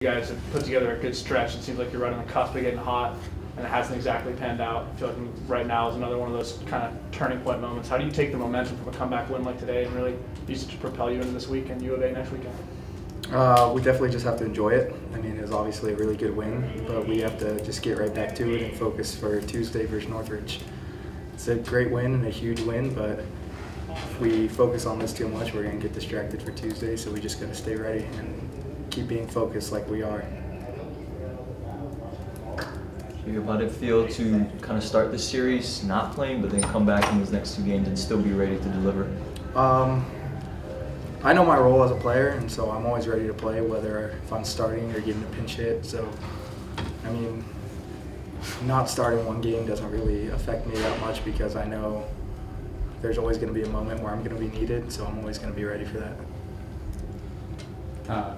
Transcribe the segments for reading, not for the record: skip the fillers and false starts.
You guys have put together a good stretch. It seems like you're right on the cusp of getting hot, and it hasn't exactly panned out. I feel like right now is another one of those kind of turning point moments. How do you take the momentum from a comeback win like today and really use it to propel you into this week and U of A next weekend? We definitely just have to enjoy it. I mean, it was obviously a really good win, but we have to just get right back to it and focus for Tuesday versus Northridge. It's a great win and a huge win, but if we focus on this too much, we're going to get distracted for Tuesday, so we just got to stay ready and keep being focused like we are. How did it feel to kind of start the series not playing, but then come back in those next two games and still be ready to deliver? I know my role as a player, and so I'm always ready to play, whether if I'm starting or getting a pinch hit. So, I mean, not starting one game doesn't really affect me that much because I know there's always going to be a moment where I'm going to be needed, so I'm always going to be ready for that.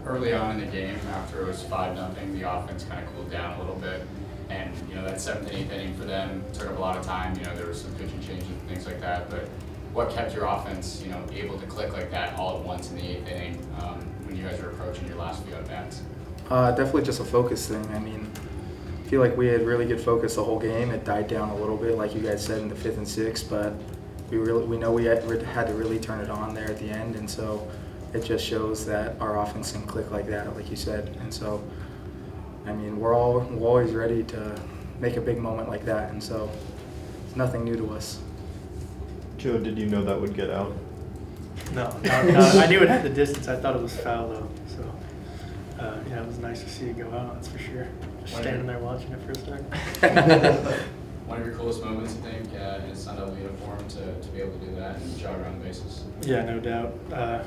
Early on in the game, after it was 5-0, the offense kind of cooled down a little bit. And, that 7th and 8th inning for them took up a lot of time. There were some pitching changes and things like that. But what kept your offense, able to click like that all at once in the 8th inning when you guys were approaching your last few at-bats? Definitely just a focus thing. I mean, I feel like we had really good focus the whole game. It died down a little bit, like you guys said, in the 5th and 6th, but we know we had to really turn it on there at the end, and so it just shows that our offense can click like that, like you said. And so, I mean, we're always ready to make a big moment like that, and so it's nothing new to us. Joe, did you know that would get out? No, I knew it had the distance. I thought it was foul though, so yeah, it was nice to see it go out. That's for sure. Just standing there watching it for a second. One of your coolest moments, I think, in a Sun Devil uniform to be able to do that and jog around the bases. Yeah, no doubt.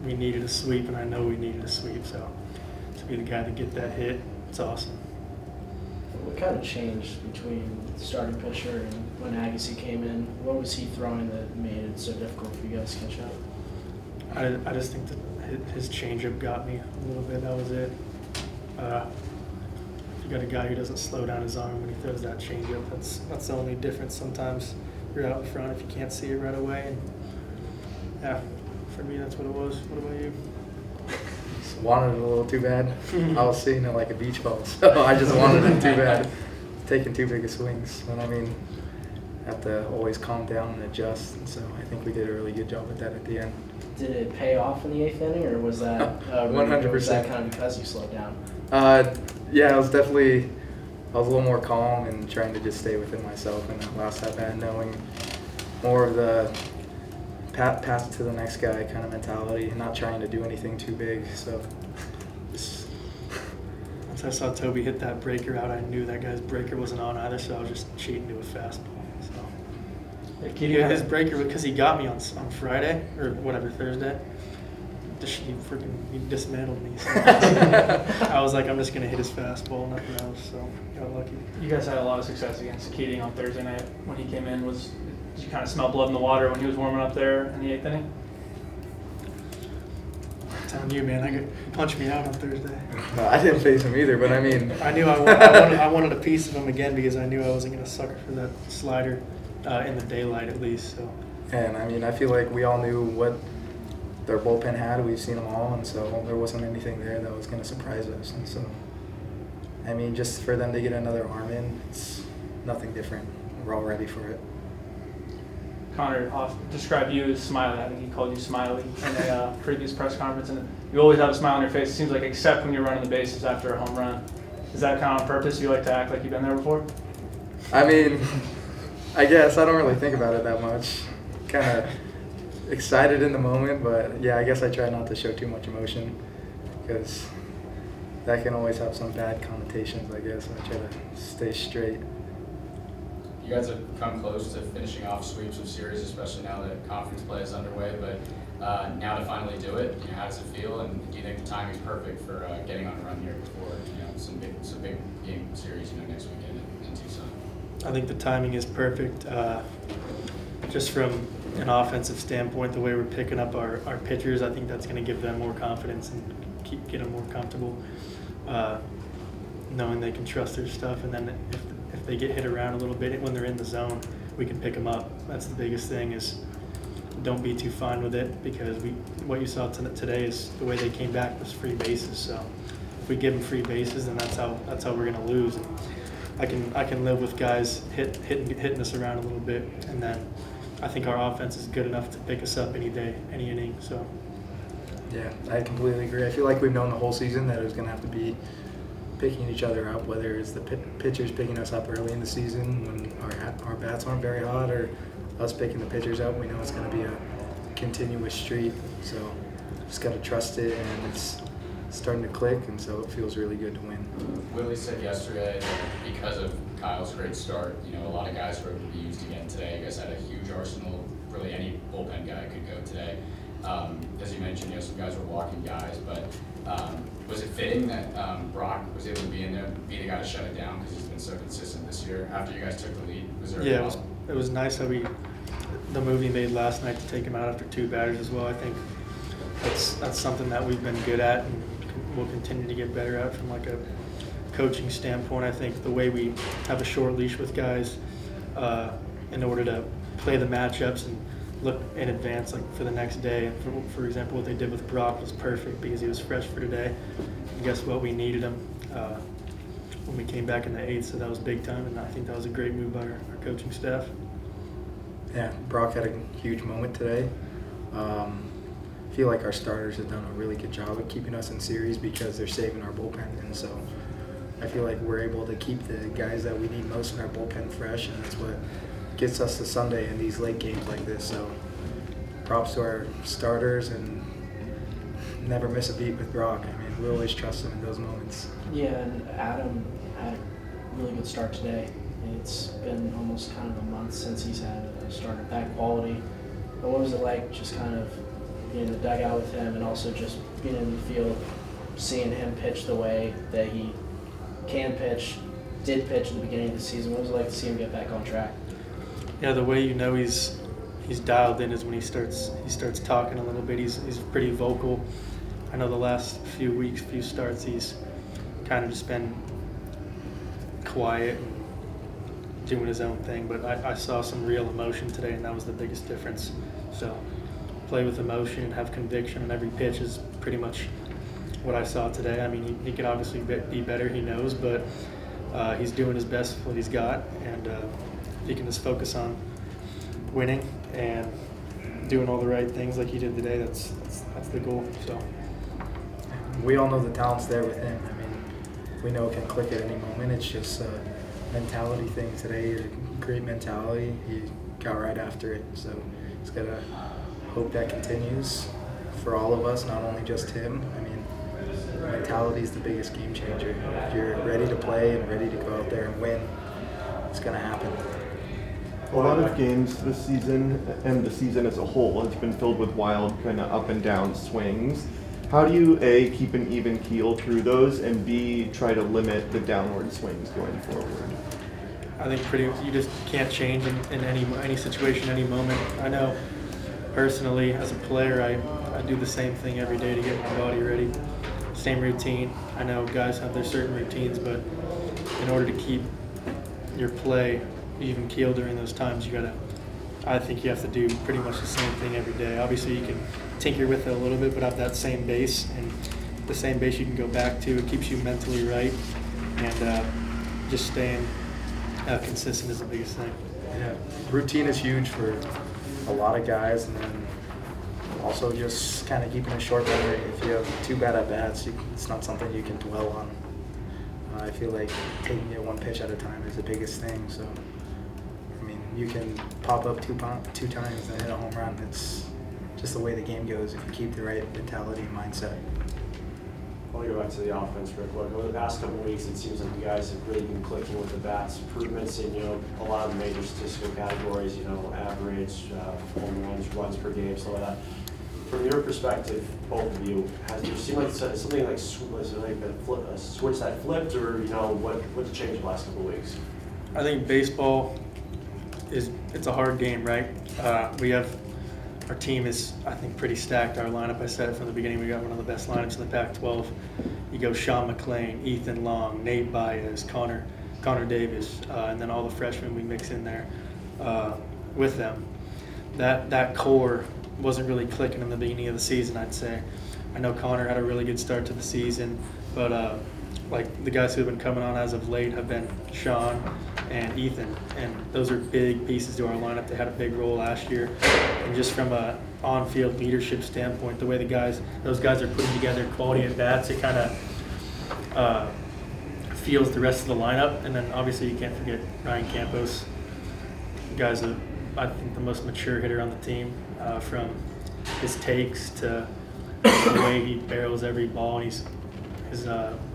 We needed a sweep, and I know we needed a sweep. So to be the guy to get that hit, it's awesome. What kind of changed between the starting pitcher and when Agassi came in? What was he throwing that made it so difficult for you guys to catch up? I just think that his changeup got me a little bit. That was it. If you got a guy who doesn't slow down his arm when he throws that changeup, that's the only difference. Sometimes you're out in front if you can't see it right away. And yeah, for me that's what it was. What about you? Wanted it a little too bad. I was seeing it like a beach ball, so I just wanted it too bad. Taking too big of swings. And I mean, have to always calm down and adjust. And so I think we did a really good job with that at the end. Did it pay off in the 8th inning, or was that 100%? Was that kind of because you slowed down? Yeah, it was definitely. I was a little more calm and trying to just stay within myself in that last at bat, knowing more of the pass it to the next guy kind of mentality, not trying to do anything too big. So just once I saw Toby hit that breaker out, I knew that guy's breaker wasn't on either, so I was just cheating to a fastball. So yeah, his breaker, because he got me on Friday or whatever, Thursday. He dismantled me. So I was like, I'm just gonna hit his fastball, nothing else. So got lucky. You guys had a lot of success against Keating on Thursday night when he came in. Did you kind of smell blood in the water when he was warming up there in the 8th inning? I'm telling you, man, I could punch me out on Thursday. No, I didn't face him either, but I mean, I knew I wanted a piece of him again because I knew I wasn't gonna sucker for that slider in the daylight at least. So. And I mean, I feel like we all knew what their bullpen had. We've seen them all, and so there wasn't anything there that was going to surprise us. And so, I mean, just for them to get another arm in, it's nothing different. We're all ready for it. Connor described you as Smiley. I think he called you Smiley in a previous press conference, and you always have a smile on your face. It seems like, except when you're running the bases after a home run. Is that kind of on purpose? You like to act like you've been there before? I mean, I guess I don't really think about it that much. Kind of excited in the moment, but yeah, I guess I try not to show too much emotion because that can always have some bad connotations, I guess. I try to stay straight. You guys have come close to finishing off sweeps of series, especially now that conference play is underway, but now to finally do it, how does it feel, and do you think the timing is perfect for getting on a run here before some big game series next weekend in Tucson? I think the timing is perfect. Just from an offensive standpoint, the way we're picking up our pitchers, I think that's going to give them more confidence and get them more comfortable, knowing they can trust their stuff. And then if they get hit around a little bit when they're in the zone, we can pick them up. That's the biggest thing, is don't be too fine with it, because what you saw today is the way they came back was free bases. So if we give them free bases, then that's how we're gonna lose. And I can live with guys hitting us around a little bit, and then I think our offense is good enough to pick us up any day, any inning. So. Yeah, I completely agree. I feel like we've known the whole season that it was going to have to be picking each other up, whether it's the pitchers picking us up early in the season when our bats aren't very hot, or us picking the pitchers up. We know it's going to be a continuous streak, so just got to trust it, and it's starting to click, and so it feels really good to win. Willie said yesterday that because of Kyle's great start, you know, a lot of guys were able to be used again today. You guys had a huge arsenal. Really, any bullpen guy could go today. As you mentioned, you know, some guys were walking guys, but was it fitting that Brock was able to be in there, be the guy to shut it down because he's been so consistent this year after you guys took the lead? Was there it was nice how the move he made last night to take him out after 2 batters as well. I think that's something that we've been good at and we'll continue to get better at from like a coaching standpoint. I think the way we have a short leash with guys in order to play the matchups and look in advance, like for the next day. And for example, what they did with Brock was perfect because he was fresh for today. And guess what? We needed him when we came back in the 8th, so that was big time. And I think that was a great move by our coaching staff. Yeah, Brock had a huge moment today. I feel like our starters have done a really good job of keeping us in series because they're saving our bullpen, and so I feel like we're able to keep the guys that we need most in our bullpen fresh, and that's what gets us to Sunday in these late games like this. So props to our starters, and never miss a beat with Brock. I mean, we always trust him in those moments. Yeah, and Adam had a really good start today. It's been almost kind of a month since he's had a start of that quality. But what was it like just kind of being in the dugout with him and also just being in the field, seeing him pitch the way that he can pitch, did pitch at the beginning of the season? What was it like to see him get back on track? Yeah, the way you know he's dialed in is when he starts talking a little bit. He's pretty vocal. I know the last few starts, he's kind of just been quiet and doing his own thing. But I saw some real emotion today, and that was the biggest difference. So play with emotion and have conviction on every pitch is pretty much what I saw today. I mean, he could obviously be better, he knows, but he's doing his best with what he's got, and he can just focus on winning and doing all the right things like he did today. That's the goal. So we all know the talent's there with him. I mean, we know it can click at any moment. It's just a mentality thing today. A great mentality. He got right after it. So he's got to hope that continues for all of us, not only just him. I mean, mentality is the biggest game changer. If you're ready to play and ready to go out there and win, it's going to happen. A lot of games this season and the season as a whole has been filled with wild kind of up and down swings. How do you, A, keep an even keel through those, and B, try to limit the downward swings going forward? I think you just can't change in any situation, any moment. I know personally as a player, I do the same thing every day to get my body ready. Same routine. I know guys have their certain routines, but in order to keep your play even keel during those times, I think you have to do pretty much the same thing every day. Obviously you can tinker with it a little bit, but have that same base, and the same base you can go back to. It keeps you mentally right, and just staying consistent is the biggest thing. Yeah, routine is huge for a lot of guys, and then also just kind of keeping a short memory. If you have 2 bad at-bats, it's not something you can dwell on. I feel like taking it 1 pitch at a time is the biggest thing. So, I mean, you can pop up two times and hit a home run. It's just the way the game goes if you keep the right mentality and mindset. I want to go back to the offense real quick. Over the past couple of weeks, it seems like you guys have really been clicking with the bats, improvements in, a lot of the major statistical categories, average, home runs per game, so that. From your perspective, both of you, has there seemed like something like a switch that flipped, or what's changed the last couple of weeks? I think baseball it's a hard game, right? Our team is, I think, pretty stacked. Our lineup, I said it from the beginning, we got one of the best lineups in the Pac-12. You go Sean McClain, Ethan Long, Nate Baez, Connor Davis, and then all the freshmen we mix in there with them. That core wasn't really clicking in the beginning of the season, I'd say. I know Connor had a really good start to the season. But like the guys who have been coming on as of late have been Sean and Ethan, and those are big pieces to our lineup. They had a big role last year, and just from a on-field leadership standpoint, the way those guys are putting together quality at bats, it kind of feels the rest of the lineup. And then obviously you can't forget Ryan Campos. The guy's I think the most mature hitter on the team, from his takes to the way he barrels every ball, and his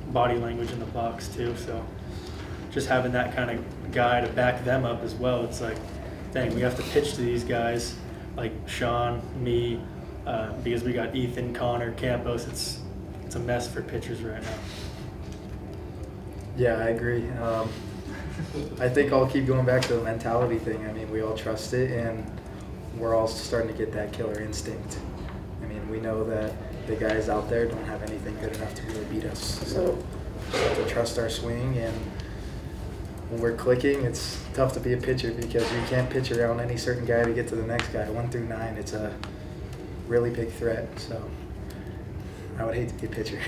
body language in the box too. So just having that kind of guy to back them up as well, it's like, dang, we have to pitch to these guys like Sean, me, because we got Ethan, Connor, Campos. It's a mess for pitchers right now. Yeah, I agree. I think I'll keep going back to the mentality thing. I mean, we all trust it, and we're all starting to get that killer instinct. I mean, we know that the guys out there don't have anything good enough to really beat us. So we have to trust our swing, and when we're clicking, it's tough to be a pitcher because you can't pitch around any certain guy to get to the next guy. 1 through 9, it's a really big threat. So I would hate to be a pitcher.